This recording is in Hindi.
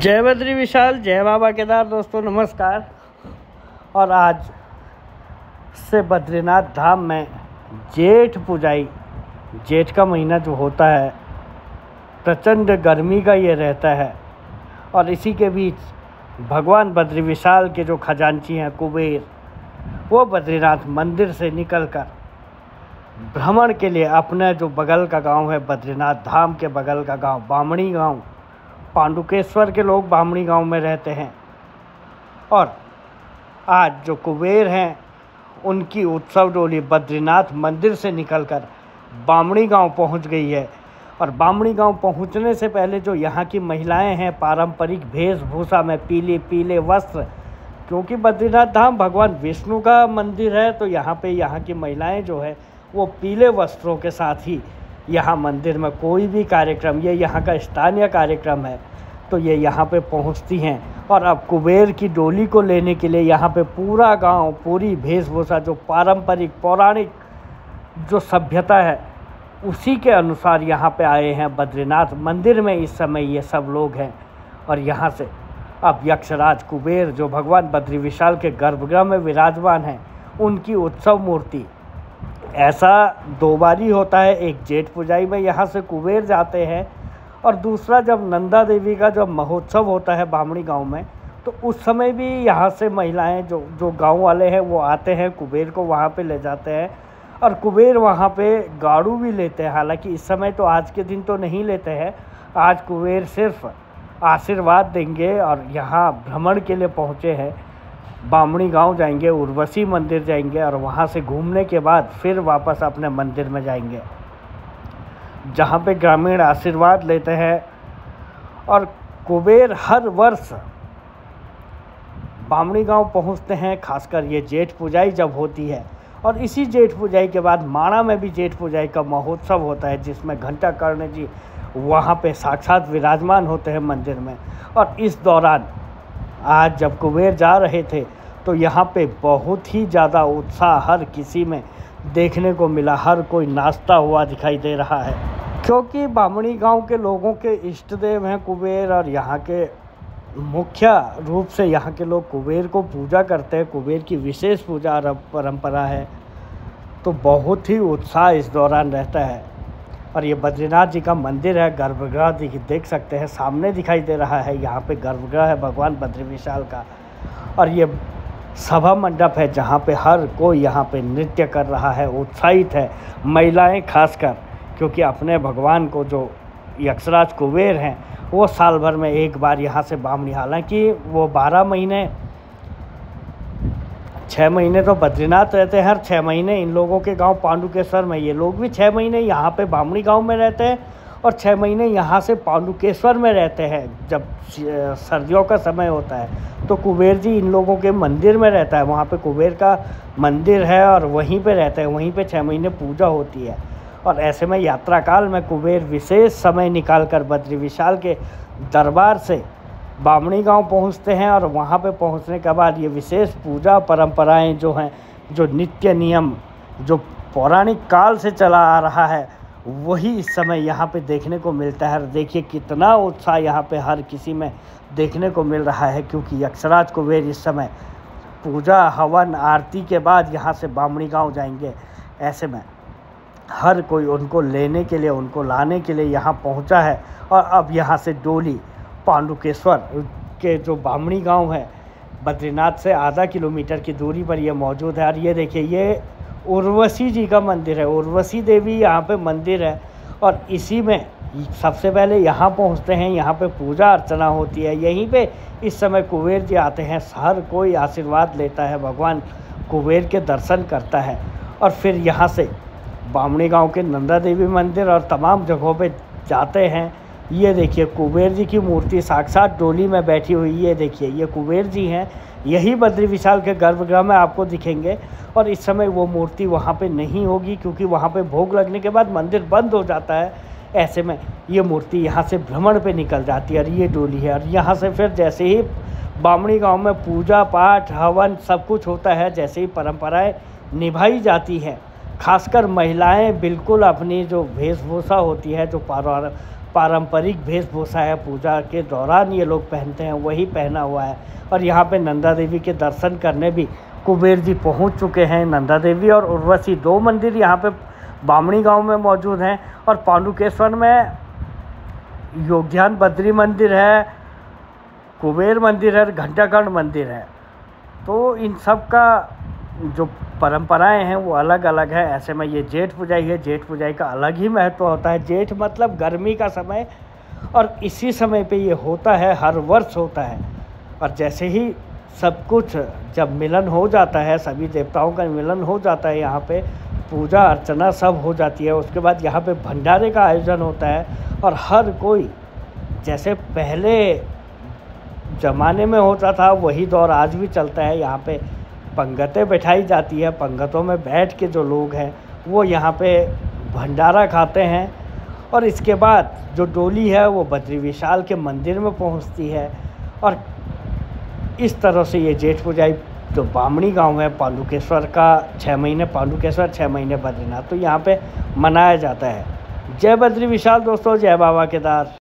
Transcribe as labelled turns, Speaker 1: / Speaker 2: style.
Speaker 1: जय बद्री विशाल, जय बाबा केदार। दोस्तों नमस्कार। और आज से बद्रीनाथ धाम में जेठ पुजाई, जेठ का महीना जो होता है, प्रचंड गर्मी का ये रहता है। और इसी के बीच भगवान बद्री विशाल के जो खजांची हैं कुबेर, वो बद्रीनाथ मंदिर से निकलकर भ्रमण के लिए अपने जो बगल का गांव है, बद्रीनाथ धाम के बगल का गांव बामणी गांव, पांडुकेश्वर के लोग बामणी गांव में रहते हैं। और आज जो कुबेर हैं उनकी उत्सव डोली बद्रीनाथ मंदिर से निकलकर बामणी गांव पहुंच गई है। और बामणी गांव पहुंचने से पहले जो यहाँ की महिलाएं हैं पारंपरिक वेशभूषा में, पीले पीले वस्त्र, क्योंकि बद्रीनाथ धाम भगवान विष्णु का मंदिर है, तो यहाँ की महिलाएं जो है वो पीले वस्त्रों के साथ ही यहाँ मंदिर में कोई भी कार्यक्रम, ये यहाँ का स्थानीय कार्यक्रम है, तो ये यहाँ पे पहुँचती हैं। और अब कुबेर की डोली को लेने के लिए यहाँ पे पूरा गांव, पूरी वेशभूषा, जो पारंपरिक पौराणिक जो सभ्यता है उसी के अनुसार यहाँ पे आए हैं बद्रीनाथ मंदिर में। इस समय ये सब लोग हैं। और यहाँ से अब यक्षराज कुबेर जो भगवान बद्री विशाल के गर्भगृह में विराजमान हैं, उनकी उत्सव मूर्ति, ऐसा दो बार ही होता है। एक जेठ पुजाई में यहाँ से कुबेर जाते हैं, और दूसरा जब नंदा देवी का जब महोत्सव होता है बामणी गांव में, तो उस समय भी यहाँ से महिलाएं जो गांव वाले हैं वो आते हैं, कुबेर को वहाँ पे ले जाते हैं। और कुबेर वहाँ पे गाड़ू भी लेते हैं। हालांकि इस समय तो आज के दिन तो नहीं लेते हैं, आज कुबेर सिर्फ आशीर्वाद देंगे। और यहाँ भ्रमण के लिए पहुँचे हैं, बामणी गांव जाएंगे, उर्वशी मंदिर जाएंगे, और वहां से घूमने के बाद फिर वापस अपने मंदिर में जाएंगे, जहां पे ग्रामीण आशीर्वाद लेते हैं। और कुबेर हर वर्ष बामणी गांव पहुंचते हैं, खासकर ये जेठ पुजाई जब होती है। और इसी जेठ पुजाई के बाद माणा में भी जेठ पुजाई का महोत्सव होता है, जिसमें घंटा कर्ण जी वहाँ पे साक्षात विराजमान होते हैं मंदिर में। और इस दौरान आज जब कुबेर जा रहे थे तो यहाँ पे बहुत ही ज़्यादा उत्साह हर किसी में देखने को मिला। हर कोई नाचता हुआ दिखाई दे रहा है, क्योंकि बामणी गांव के लोगों के इष्ट देव हैं कुबेर। और यहाँ के मुख्य रूप से यहाँ के लोग कुबेर को पूजा करते हैं, कुबेर की विशेष पूजा परंपरा है, तो बहुत ही उत्साह इस दौरान रहता है। और ये बद्रीनाथ जी का मंदिर है, गर्भगृह देख सकते हैं, सामने दिखाई दे रहा है। यहाँ पे गर्भगृह है भगवान बद्री विशाल का। और ये सभा मंडप है जहाँ पे हर कोई यहाँ पे नृत्य कर रहा है, उत्साहित है, महिलाएं खासकर, क्योंकि अपने भगवान को जो यक्षराज कुबेर हैं वो साल भर में एक बार यहाँ से बामणी, हालांकि वो 12 महीने 6 महीने तो बद्रीनाथ रहते हैं, हर 6 महीने इन लोगों के गांव पांडुकेश्वर में, ये लोग भी 6 महीने यहाँ पे बामणी गांव में रहते हैं, और 6 महीने यहाँ से पांडुकेश्वर में रहते हैं। जब सर्दियों का समय होता है तो कुबेर जी इन लोगों के मंदिर में रहता है, वहाँ पे कुबेर का मंदिर है और वहीं पे रहते हैं, वहीं पे 6 महीने पूजा होती है। और ऐसे में यात्रा काल में कुबेर विशेष समय निकाल कर बद्री विशाल के दरबार से बामणी गांव पहुंचते हैं। और वहां पे पहुंचने के बाद ये विशेष पूजा परंपराएं जो हैं, जो नित्य नियम जो पौराणिक काल से चला आ रहा है, वही इस समय यहाँ पे देखने को मिलता है। देखिए कितना उत्साह यहाँ पे हर किसी में देखने को मिल रहा है, क्योंकि यक्षराज कुबेर इस समय पूजा हवन आरती के बाद यहाँ से बामणी गाँव जाएंगे। ऐसे में हर कोई उनको लेने के लिए, उनको लाने के लिए यहाँ पहुँचा है। और अब यहाँ से डोली पांडुकेश्वर के जो बामणी गांव है, बद्रीनाथ से आधा किलोमीटर की दूरी पर ये मौजूद है। और ये देखिए, ये उर्वशी जी का मंदिर है, उर्वशी देवी यहाँ पे मंदिर है। और इसी में सबसे पहले यहाँ पहुँचते हैं, यहाँ पे पूजा अर्चना होती है। यहीं पे इस समय कुबेर जी आते हैं, हर कोई आशीर्वाद लेता है, भगवान कुबेर के दर्शन करता है। और फिर यहाँ से बामणी गाँव के नंदा देवी मंदिर और तमाम जगहों पर जाते हैं। ये देखिए कुबेर जी की मूर्ति साक्षात डोली में बैठी हुई, ये देखिए ये कुबेर जी हैं, यही बद्री विशाल के गर्भगृह में आपको दिखेंगे। और इस समय वो मूर्ति वहाँ पे नहीं होगी, क्योंकि वहाँ पे भोग लगने के बाद मंदिर बंद हो जाता है। ऐसे में ये मूर्ति यहाँ से भ्रमण पे निकल जाती है, और ये डोली है। और यहाँ से फिर जैसे ही बामणी गांव में पूजा पाठ हवन सब कुछ होता है, जैसे ही परंपराएँ निभाई जाती हैं, खासकर महिलाएं बिल्कुल अपनी जो वेशभूषा होती है, जो पारंपरिक वेशभूषा है, पूजा के दौरान ये लोग पहनते हैं वही पहना हुआ है। और यहाँ पे नंदा देवी के दर्शन करने भी कुबेर जी पहुँच चुके हैं। नंदा देवी और उर्वशी 2 मंदिर यहाँ पे बामणी गांव में मौजूद हैं। और पांडुकेश्वर में योगध्यान बद्री मंदिर है, कुबेर मंदिर है, घंटाकर्ण मंदिर है। तो इन सब का जो परंपराएं हैं वो अलग अलग है। ऐसे में ये जेठ पूजाई है, जेठ पूजाई का अलग ही महत्व होता है। जेठ मतलब गर्मी का समय, और इसी समय पे ये होता है, हर वर्ष होता है। और जैसे ही सब कुछ जब मिलन हो जाता है, सभी देवताओं का मिलन हो जाता है, यहाँ पे पूजा अर्चना सब हो जाती है, उसके बाद यहाँ पे भंडारे का आयोजन होता है। और हर कोई जैसे पहले ज़माने में होता था वही दौर आज भी चलता है। यहाँ पे पंगतें बैठाई जाती है, पंगतों में बैठ के जो लोग हैं वो यहाँ पे भंडारा खाते हैं। और इसके बाद जो डोली है वो बद्री विशाल के मंदिर में पहुँचती है। और इस तरह से ये जेठ पूजाई जो बामणी गांव है पांडुकेश्वर का 6 महीने पांडुकेश्वर 6 महीने बद्रीनाथ, तो यहाँ पे मनाया जाता है। जय बद्री विशाल दोस्तों, जय बाबा केदार।